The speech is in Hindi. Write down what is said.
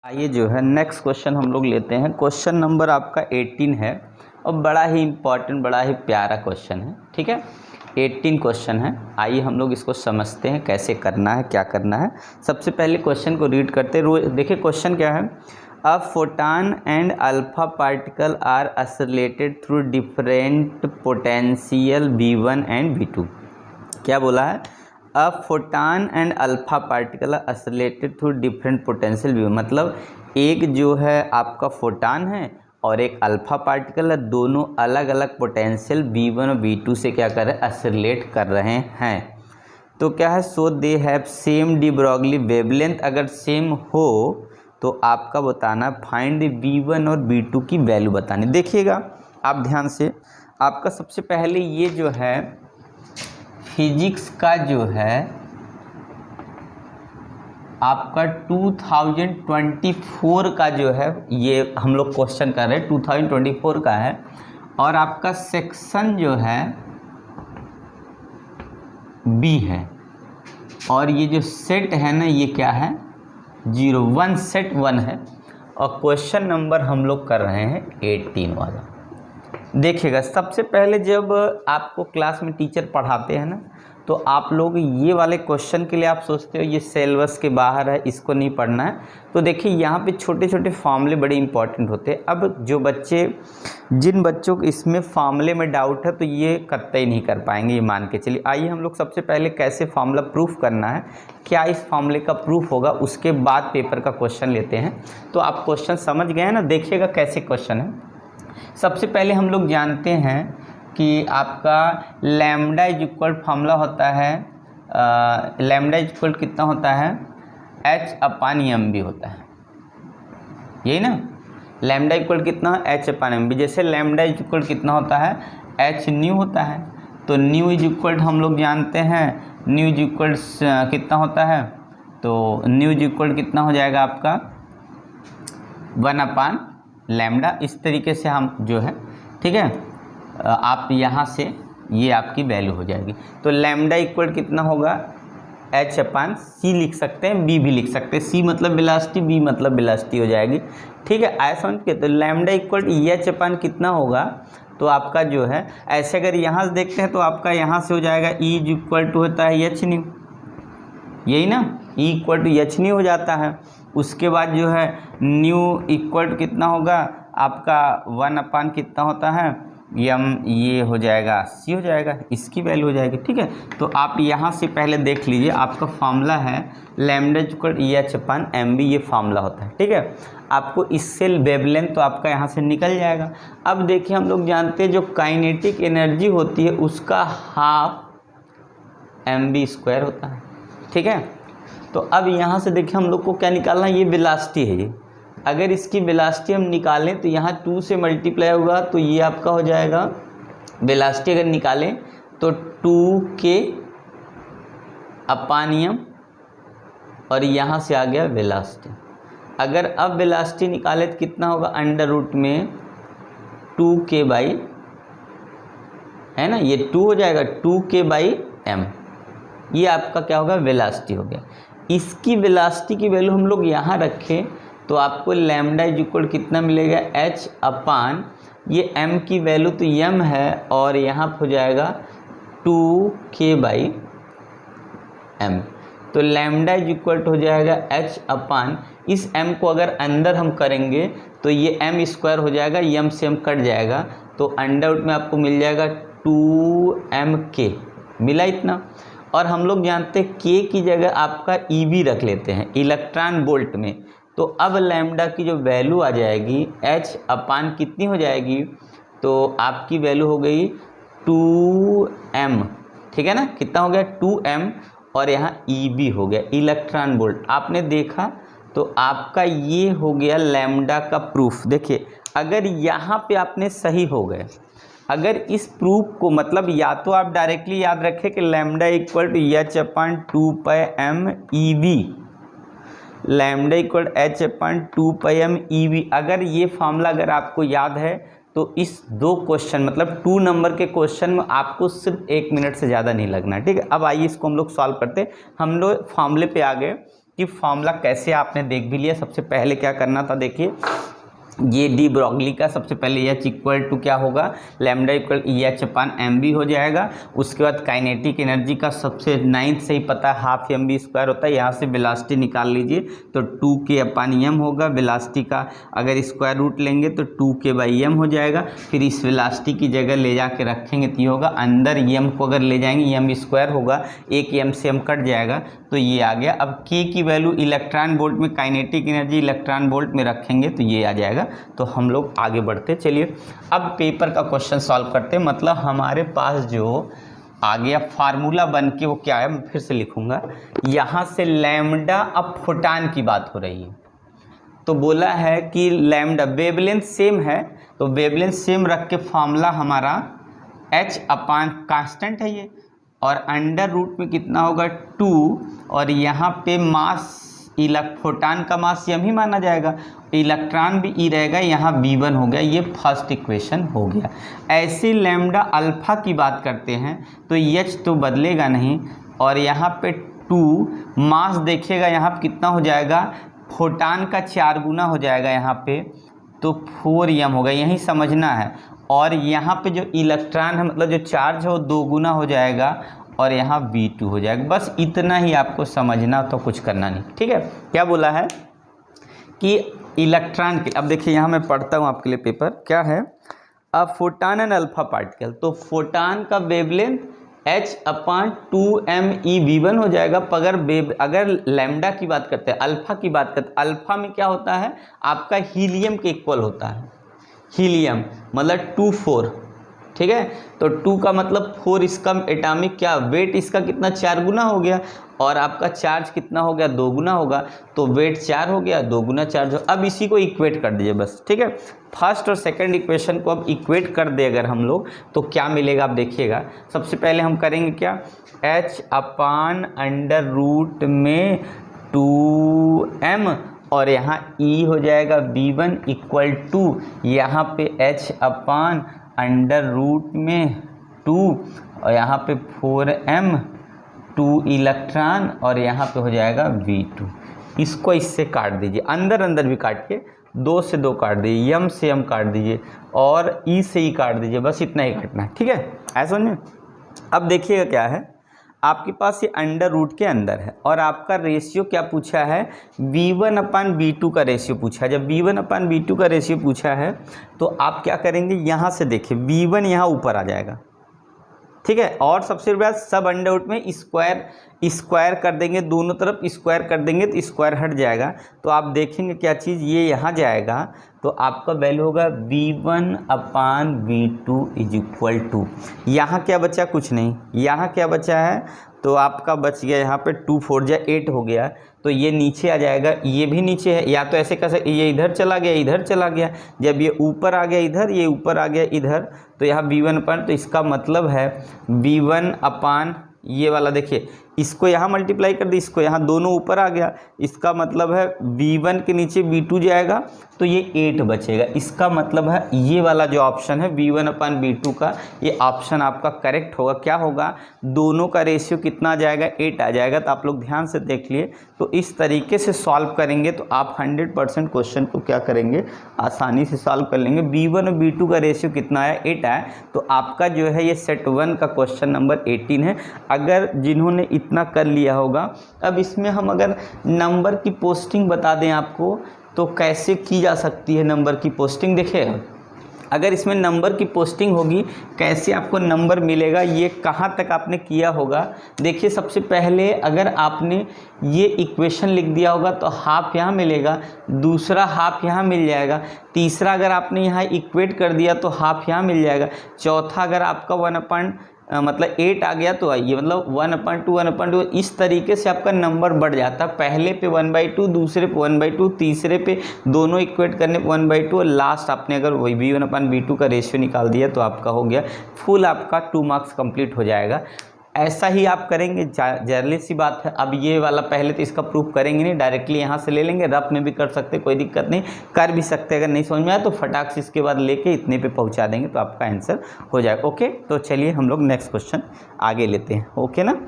आइए जो है नेक्स्ट क्वेश्चन हम लोग लेते हैं। क्वेश्चन नंबर आपका 18 है और बड़ा ही इम्पॉर्टेंट, बड़ा ही प्यारा क्वेश्चन है। ठीक है, 18 क्वेश्चन है। आइए हम लोग इसको समझते हैं कैसे करना है, क्या करना है। सबसे पहले क्वेश्चन को रीड करते हैं। देखिए क्वेश्चन क्या है। A photon and alpha particle are accelerated through different potential V1 and V2। क्या बोला है? A photon and alpha particle are accelerated through different potential V1, मतलब एक जो है आपका फोटॉन है और एक अल्फा पार्टिकल है, दोनों अलग अलग पोटेंशियल V1 और V2 से क्या कर रहे हैं, असलेट कर रहे हैं। तो क्या है, so they have same de Broglie wavelength. अगर सेम हो तो आपका बताना फाइंड द V1 और V2 की वैल्यू बतानी। देखिएगा आप ध्यान से, आपका सबसे पहले ये जो है फिजिक्स का जो है आपका 2024 का जो है, ये हम लोग क्वेश्चन कर रहे हैं 2024 का है, और आपका सेक्शन जो है बी है, और ये जो सेट है ना, ये क्या है 01, सेट 1 है, और क्वेश्चन नंबर हम लोग कर रहे हैं 18 वाला। देखिएगा सबसे पहले जब आपको क्लास में टीचर पढ़ाते हैं ना, तो आप लोग ये वाले क्वेश्चन के लिए आप सोचते हो ये सिलेबस के बाहर है, इसको नहीं पढ़ना है। तो देखिए यहाँ पे छोटे छोटे फार्मूले बड़े इंपॉर्टेंट होते हैं। अब जो बच्चे, जिन बच्चों को इसमें फार्मूले में डाउट है, तो ये कतई नहीं कर पाएंगे, ये मान के चलिए। आइए हम लोग सबसे पहले कैसे फार्मूला प्रूफ करना है, क्या इस फार्मूले का प्रूफ होगा, उसके बाद पेपर का क्वेश्चन लेते हैं। तो आप क्वेश्चन समझ गए हैं ना। देखिएगा कैसे क्वेश्चन है। सबसे पहले हम लोग जानते हैं कि आपका लैम्डा इज इक्वल फार्मूला होता है, लैम्डा इज इक्वल कितना होता है, H/mv होता है, यही ना। लैम्डा इक्वल कितना, H/mv। जैसे लैम्डा इज इक्वल कितना होता है, h न्यू होता है। तो न्यू इज इक्वल हम लोग जानते हैं, न्यू इज इक्वल कितना होता है, तो न्यू इज इक्वल कितना हो जाएगा आपका 1/लैम्डा। इस तरीके से हम जो है, ठीक है, आप यहाँ से ये आपकी वैल्यू हो जाएगी। तो लैम्डा इक्वल कितना होगा, H/c लिख सकते हैं, B भी लिख सकते हैं। C मतलब वेलोसिटी, B मतलब वेलोसिटी हो जाएगी। ठीक है, ऐसा समझ के। तो लैम्डा इक्वल H/ कितना होगा, तो आपका जो है ऐसे अगर यहाँ से देखते हैं तो आपका यहाँ से हो जाएगा E इज इक्वल टू होता है h न्यू, यही ना, E equal to h nu हो जाता है। उसके बाद जो है न्यू इक्वल टू कितना होगा आपका 1/ कितना होता है m, ये हो जाएगा c हो जाएगा, इसकी वैल्यू हो जाएगी। ठीक है, तो आप यहाँ से पहले देख लीजिए, आपका फार्मूला है लैम्डा इक्वल H/mv, ये फार्मूला होता है। ठीक है, आपको इससे वेवलेंथ तो आपका यहाँ से निकल जाएगा। अब देखिए हम लोग जानते हैं जो काइनेटिक एनर्जी होती है उसका हाफ mv² होता है। ठीक है, तो अब यहाँ से देखिए हम लोग को क्या निकालना है, ये वेलोसिटी है। ये अगर इसकी वेलोसिटी हम निकालें तो यहाँ 2 से मल्टीप्लाई होगा, तो ये आपका हो जाएगा वेलोसिटी अगर निकालें तो 2k/m, और यहाँ से आ गया वेलोसिटी। अगर अब वेलोसिटी निकाले तो कितना होगा, √ में 2k/, है ना, ये 2 हो जाएगा 2k/m। ये आपका क्या होगा, वेलोसिटी हो गया। इसकी वेलोसिटी की वैल्यू हम लोग यहाँ रखें तो आपको लैम्डा इज इक्वल कितना मिलेगा, H/, ये m की वैल्यू तो m है, और यहाँ हो जाएगा 2k/m। तो लैम्डा इज इक्वल हो जाएगा H/, इस m को अगर अंदर हम करेंगे तो ये m² हो जाएगा, m से m कट जाएगा, तो √ में आपको मिल जाएगा 2mk, मिला इतना। और हम लोग जानते हैं k की जगह आपका eV रख लेते हैं, इलेक्ट्रॉन वोल्ट में। तो अब लैम्डा की जो वैल्यू आ जाएगी H/ कितनी हो जाएगी, तो आपकी वैल्यू हो गई 2m। ठीक है ना, कितना हो गया 2m, और यहाँ eV हो गया, इलेक्ट्रॉन वोल्ट। आपने देखा तो आपका ये हो गया लैम्डा का प्रूफ। देखिए अगर यहाँ पे आपने सही हो गए, अगर इस प्रूफ को, मतलब या तो आप डायरेक्टली याद रखें कि lambda equal to H/2πm eV, lambda equal H/2πm eV। अगर ये फार्मूला अगर आपको याद है तो इस 2 क्वेश्चन, मतलब 2 नंबर के क्वेश्चन में आपको सिर्फ 1 मिनट से ज़्यादा नहीं लगना है। ठीक है, अब आइए इसको हम लोग सॉल्व करते हैं। हम लोग फार्मूले पे आ गए कि फॉर्मूला कैसे आपने देख भी लिया। सबसे पहले क्या करना था, देखिए ये डी ब्रॉगली का सबसे पहले एच इक्वल टू क्या होगा, लैम्डा इक्वल EH अपान mv हो जाएगा। उसके बाद काइनेटिक एनर्जी का सबसे 9th से ही पता है हाफ mv स्क्वायर होता है, यहाँ से वेलोसिटी निकाल लीजिए तो 2k अपान m होगा। वेलोसिटी का अगर स्क्वायर रूट लेंगे तो 2k बाई m हो जाएगा। फिर इस वेलोसिटी की जगह ले जाके रखेंगे तो ये होगा, अंदर m को अगर ले जाएंगे m स्क्वायर होगा, एक m से m कट जाएगा तो ये आ गया। अब k की वैल्यू इलेक्ट्रॉन वोल्ट में, काइनेटिक एनर्जी इलेक्ट्रॉन वोल्ट में रखेंगे तो ये आ जाएगा। तो हम लोग आगे बढ़ते चलिए अब पेपर का क्वेश्चन सॉल्व करते हैं। मतलब हमारे पास जो आ गया फार्मूला बन के वो क्या है, मैं फिर से लिखूंगा। यहाँ से लैम्डा, अब फोटान की बात हो रही है तो बोला है कि लैम्डा वेवलेंथ सेम है, तो वेवलेंथ सेम रख के फार्मूला हमारा h अपान कांस्टेंट है ये, और अंडर रूट में कितना होगा 2, और यहाँ पे मास फोटान का मास m ही माना जाएगा, इलेक्ट्रॉन भी E रहेगा, यहाँ V1 हो गया। ये फर्स्ट इक्वेशन हो गया। ऐसे लैम्डा अल्फा की बात करते हैं तो H तो बदलेगा नहीं, और यहाँ पे 2 मास देखिएगा यहाँ पे कितना हो जाएगा, फोटान का 4 गुना हो जाएगा यहाँ पे, तो 4m होगा, यही समझना है। और यहाँ पे जो इलेक्ट्रॉन है मतलब जो चार्ज है वो 2 गुना हो जाएगा, और यहाँ V2 हो जाएगा। बस इतना ही आपको समझना, तो कुछ करना नहीं, ठीक है। क्या बोला है कि इलेक्ट्रॉन के, अब देखिए यहाँ मैं पढ़ता हूँ आपके लिए पेपर क्या है। अब फोटान एंड अल्फा पार्टिकल, तो फोटान का वेवलेंथ h अपान 2me V1 हो जाएगा। अगर लैम्डा की बात करते हैं, अल्फा की बात करते हैं, अल्फा में क्या होता है आपका हीलियम के इक्वल होता है। हीलियम मतलब 2-4, ठीक है। तो 2 का मतलब 4, इसका एटॉमिक क्या वेट, इसका कितना 4 गुना हो गया, और आपका चार्ज कितना हो गया 2 गुना होगा, तो वेट 4 हो गया, 2 गुना चार्ज हो। अब इसी को इक्वेट कर दीजिए बस, ठीक है। फर्स्ट और सेकंड इक्वेशन को अब इक्वेट कर दे अगर हम लोग तो क्या मिलेगा आप देखिएगा। सबसे पहले हम करेंगे क्या, h अपान अंडर रूट में 2m, और यहाँ E हो जाएगा V1 इक्वल टू यहाँ पे h अपान अंडर रूट में 2, और यहाँ पे 4m 2 इलेक्ट्रॉन, और यहाँ पे हो जाएगा V2। इसको इससे काट दीजिए, अंदर अंदर भी काट के 2 से 2 काट दीजिए, m से m काट दीजिए, और E से E काट दीजिए, बस इतना ही काटना है, ठीक है। ऐसा समझे। अब देखिएगा क्या है, आपके पास ये अंडर रूट के अंदर है, और आपका रेशियो क्या पूछा है, V1 अपान V2 का रेशियो पूछा है। जब V1 अपान V2 का रेशियो पूछा है तो आप क्या करेंगे, यहाँ से देखिए V1 यहाँ ऊपर आ जाएगा, ठीक है। और सबसे बाद सब अंडर रूट में स्क्वायर कर देंगे, दोनों तरफ स्क्वायर कर देंगे तो स्क्वायर हट जाएगा। तो आप देखेंगे क्या चीज़, ये यहाँ जाएगा तो आपका वैल्यू होगा V1 upon V2 is equal to, यहाँ क्या बचा, कुछ नहीं, यहाँ क्या बचा है तो आपका बच गया यहाँ पे 2 4 जा 8 हो गया, तो ये नीचे आ जाएगा, ये भी नीचे है, या तो ऐसे कर सकते, ये इधर चला गया, इधर चला गया, जब ये ऊपर आ गया इधर, ये ऊपर आ गया इधर, तो यहाँ V1 अपान, तो इसका मतलब है V1 अपान ये वाला देखिए, इसको यहाँ मल्टीप्लाई कर दी, इसको यहाँ दोनों ऊपर आ गया, इसका मतलब है V1 के नीचे V2 जाएगा तो ये 8 बचेगा। इसका मतलब है ये वाला जो ऑप्शन है V1 अपान V2 का, ये ऑप्शन आपका करेक्ट होगा। क्या होगा, दोनों का रेशियो कितना आ जाएगा, 8 आ जाएगा। तो आप लोग ध्यान से देख लिए, तो इस तरीके से सॉल्व करेंगे तो आप 100% क्वेश्चन को क्या करेंगे, आसानी से सॉल्व कर लेंगे। V1 और V2 का रेशियो कितना आया, 8 आया, तो आपका जो है ये सेट 1 का क्वेश्चन नंबर 18 है। अगर जिन्होंने इतना कर लिया होगा, अब इसमें हम अगर नंबर की पोस्टिंग बता दें आपको तो कैसे की जा सकती है नंबर की पोस्टिंग। देखिए अगर इसमें नंबर की पोस्टिंग होगी, कैसे आपको नंबर मिलेगा, ये कहाँ तक आपने किया होगा। देखिए सबसे पहले अगर आपने ये इक्वेशन लिख दिया होगा तो हाफ यहाँ मिलेगा, दूसरा हाफ यहाँ मिल जाएगा, तीसरा अगर आपने यहाँ इक्वेट कर दिया तो हाफ यहाँ मिल जाएगा, चौथा अगर आपका 8 आ गया तो आइए मतलब 1/2 1/2, इस तरीके से आपका नंबर बढ़ जाता है। पहले पे 1/2, दूसरे पे 1/2, तीसरे पे दोनों इक्वेट करने पे 1/2, और लास्ट आपने अगर वही V1 अपान V2 का रेशियो निकाल दिया तो आपका हो गया फुल, आपका 2 मार्क्स कंप्लीट हो जाएगा। ऐसा ही आप करेंगे, जनरली सी बात है। अब ये वाला पहले तो इसका प्रूफ करेंगे नहीं, डायरेक्टली यहाँ से ले लेंगे, रफ में भी कर सकते, कोई दिक्कत नहीं, कर भी सकते। अगर नहीं समझ में आया तो फटाक से इसके बाद लेके इतने पे पहुँचा देंगे तो आपका आंसर हो जाएगा। ओके, तो चलिए हम लोग नेक्स्ट क्वेश्चन आगे लेते हैं। ओके ना।